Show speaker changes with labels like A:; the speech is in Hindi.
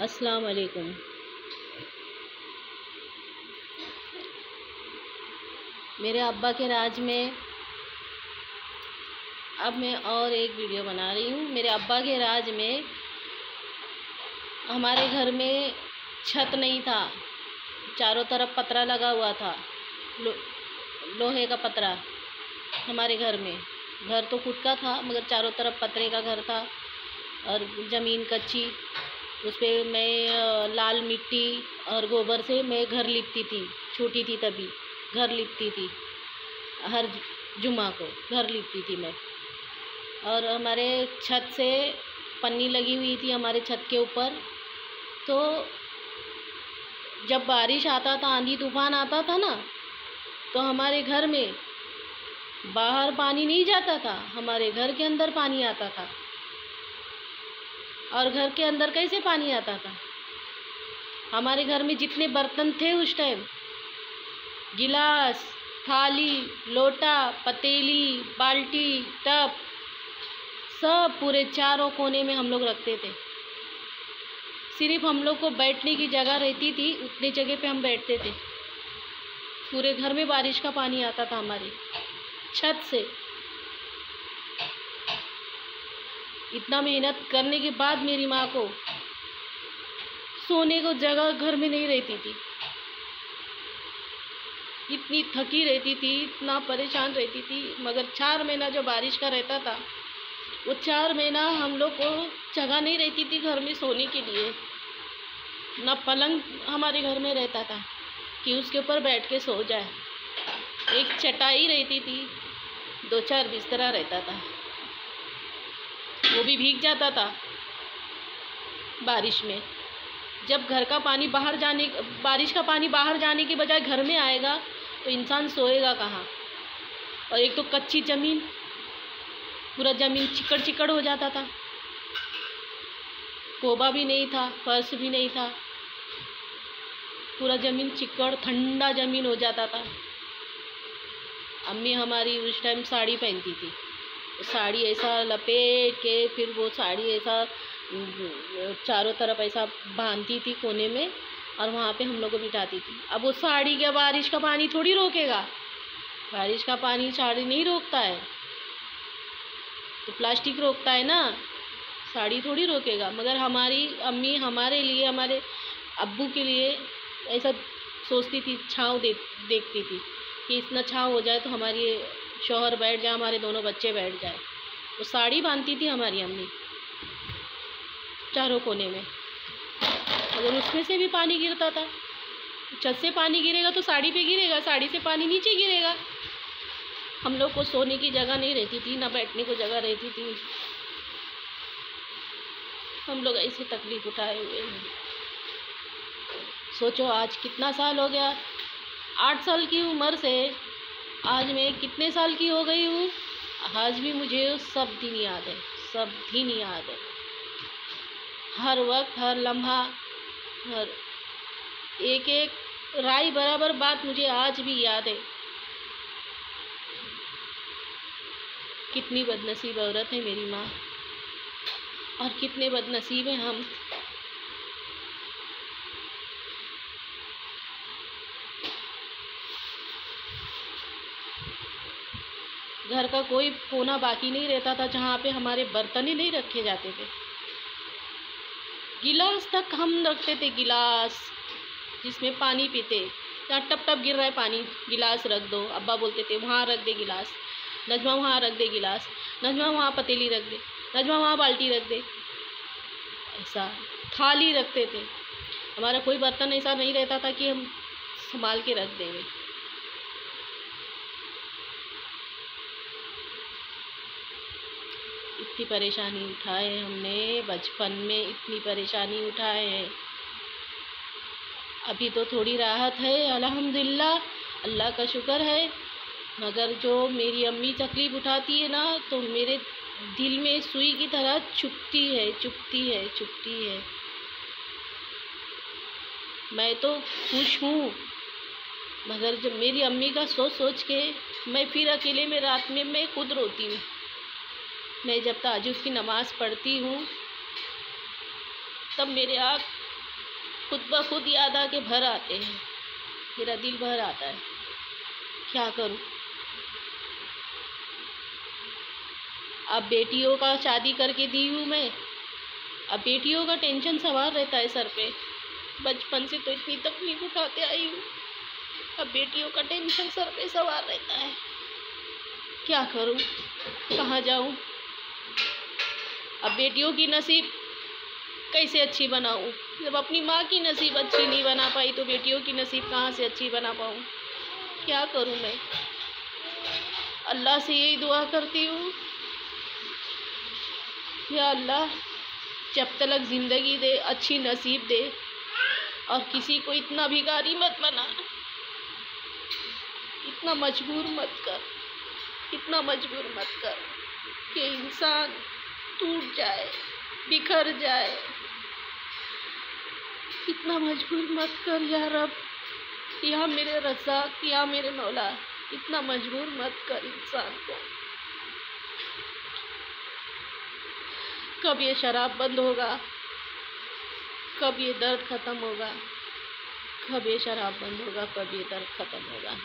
A: अस्सलाम वालेकुम। मेरे अब्बा के राज में अब मैं और एक वीडियो बना रही हूँ। मेरे अब्बा के राज में हमारे घर में छत नहीं था, चारों तरफ पतरा लगा हुआ था, लोहे का पतरा। हमारे घर में घर तो खुद का था मगर चारों तरफ पतरे का घर था और ज़मीन कच्ची। उस पर मैं लाल मिट्टी और गोबर से मैं घर लिपती थी। छोटी थी तभी घर लिपती थी, हर जुम्मा को घर लिपती थी मैं। और हमारे छत से पन्नी लगी हुई थी हमारे छत के ऊपर। तो जब बारिश आता था, आंधी तूफान आता था ना, तो हमारे घर में बाहर पानी नहीं जाता था, हमारे घर के अंदर पानी आता था। और घर के अंदर कैसे पानी आता था? हमारे घर में जितने बर्तन थे उस टाइम, गिलास, थाली, लोटा, पतीली, बाल्टी, टब, सब पूरे चारों कोने में हम लोग रखते थे। सिर्फ हम लोग को बैठने की जगह रहती थी, उतनी जगह पे हम बैठते थे। पूरे घर में बारिश का पानी आता था हमारी छत से। इतना मेहनत करने के बाद मेरी माँ को सोने को जगह घर में नहीं रहती थी। इतनी थकी रहती थी, इतना परेशान रहती थी। मगर 4 महीना जो बारिश का रहता था, वो 4 महीना हम लोग को जगह नहीं रहती थी घर में सोने के लिए। ना पलंग हमारे घर में रहता था कि उसके ऊपर बैठ के सो जाए। एक चटाई रहती थी, 2-4 बिस्तरा रहता था, वो भी भीग जाता था बारिश में। जब घर का पानी बारिश का पानी बाहर जाने के बजाय घर में आएगा तो इंसान सोएगा कहाँ? और एक तो कच्ची ज़मीन, पूरा ज़मीन चिकड़ चिकड़ हो जाता था। कोबा भी नहीं था, फर्श भी नहीं था, पूरा ज़मीन चिकड़, ठंडा ज़मीन हो जाता था। अम्मी हमारी उस टाइम साड़ी पहनती थी, साड़ी ऐसा लपेट के, फिर वो साड़ी ऐसा चारों तरफ ऐसा बांधती थी कोने में, और वहाँ पे हम लोग को बिठाती थी। अब वो साड़ी क्या बारिश का पानी थोड़ी रोकेगा? बारिश का पानी साड़ी नहीं रोकता है, तो प्लास्टिक रोकता है ना, साड़ी थोड़ी रोकेगा। मगर हमारी अम्मी हमारे लिए, हमारे अब्बू के लिए ऐसा सोचती थी, छाँव देखती थी कि इतना छाँव हो जाए तो हमारी शौहर बैठ जाए, हमारे दोनों बच्चे बैठ जाए। तो साड़ी बांधती थी हमारी अम्मी चारों कोने में। अगर उसमें से भी पानी गिरता था, छत से पानी गिरेगा तो साड़ी पे गिरेगा, साड़ी से पानी नीचे गिरेगा। हम लोग को सोने की जगह नहीं रहती थी, ना बैठने को जगह रहती थी। हम लोग ऐसी तकलीफ उठाए हुए हैं। सोचो आज कितना साल हो गया, 8 साल की उम्र से आज मैं कितने साल की हो गई हूँ। आज भी मुझे सब दिन याद है, सब दिन याद है। हर वक्त, हर लम्हा, हर एक एक राई बराबर बात मुझे आज भी याद है। कितनी बदनसीब औरत है मेरी माँ, और कितने बदनसीब हैं हम। घर का कोई कोना बाकी नहीं रहता था जहाँ पे हमारे बर्तन ही नहीं रखे जाते थे। गिलास तक हम रखते थे, गिलास जिसमें पानी पीते। यहाँ टप टप गिर रहा है पानी, गिलास रख दो। अब्बा बोलते थे वहाँ रख दे गिलास, नजमा वहाँ रख दे गिलास, नजमा वहाँ पतीली रख दे, नजमा वहाँ बाल्टी रख दे। ऐसा थाली रखते थे। हमारा कोई बर्तन ऐसा नहीं रहता था कि हम संभाल के रख देंगे। इतनी परेशानी उठाए हमने बचपन में, इतनी परेशानी उठाए हैं। अभी तो थोड़ी राहत है, अल्हम्दुलिल्लाह, अल्लाह का शुक्र है। मगर जो मेरी अम्मी तकलीफ़ उठाती है ना, तो मेरे दिल में सुई की तरह चुभती है, चुभती है, चुभती है। मैं तो खुश हूँ, मगर जब मेरी अम्मी का सोच सोच के मैं फिर अकेले में रात में मैं खुद रोती हूँ। मैं जब तहज्जुद की नमाज़ पढ़ती हूँ तब मेरे आँख खुद ब खुद याद आके भर आते हैं, मेरा दिल भर आता है। क्या करूं? अब बेटियों का शादी करके दी हूँ मैं, अब बेटियों का टेंशन सवार रहता है सर पे। बचपन से तो इतनी तकलीफ उठाते आई हूँ, अब बेटियों का टेंशन सर पे सवार रहता है। क्या करूं? कहाँ जाऊं? अब बेटियों की नसीब कैसे अच्छी बनाऊं? जब अपनी माँ की नसीब अच्छी नहीं बना पाई तो बेटियों की नसीब कहाँ से अच्छी बना पाऊं? क्या करूं मैं? अल्लाह से यही दुआ करती हूँ, या अल्लाह जब तक ज़िंदगी दे अच्छी नसीब दे, और किसी को इतना भिखारी मत बना, इतना मजबूर मत कर, इतना मजबूर मत कर कि इंसान टूट जाए, बिखर जाए। इतना मजबूर मत कर या रब, या मेरे रज़ाक, या मेरे मौला, इतना मजबूर मत कर इंसान को। कब ये शराब बंद होगा? कब ये दर्द ख़त्म होगा? कब ये शराब बंद होगा? कब ये दर्द ख़त्म होगा?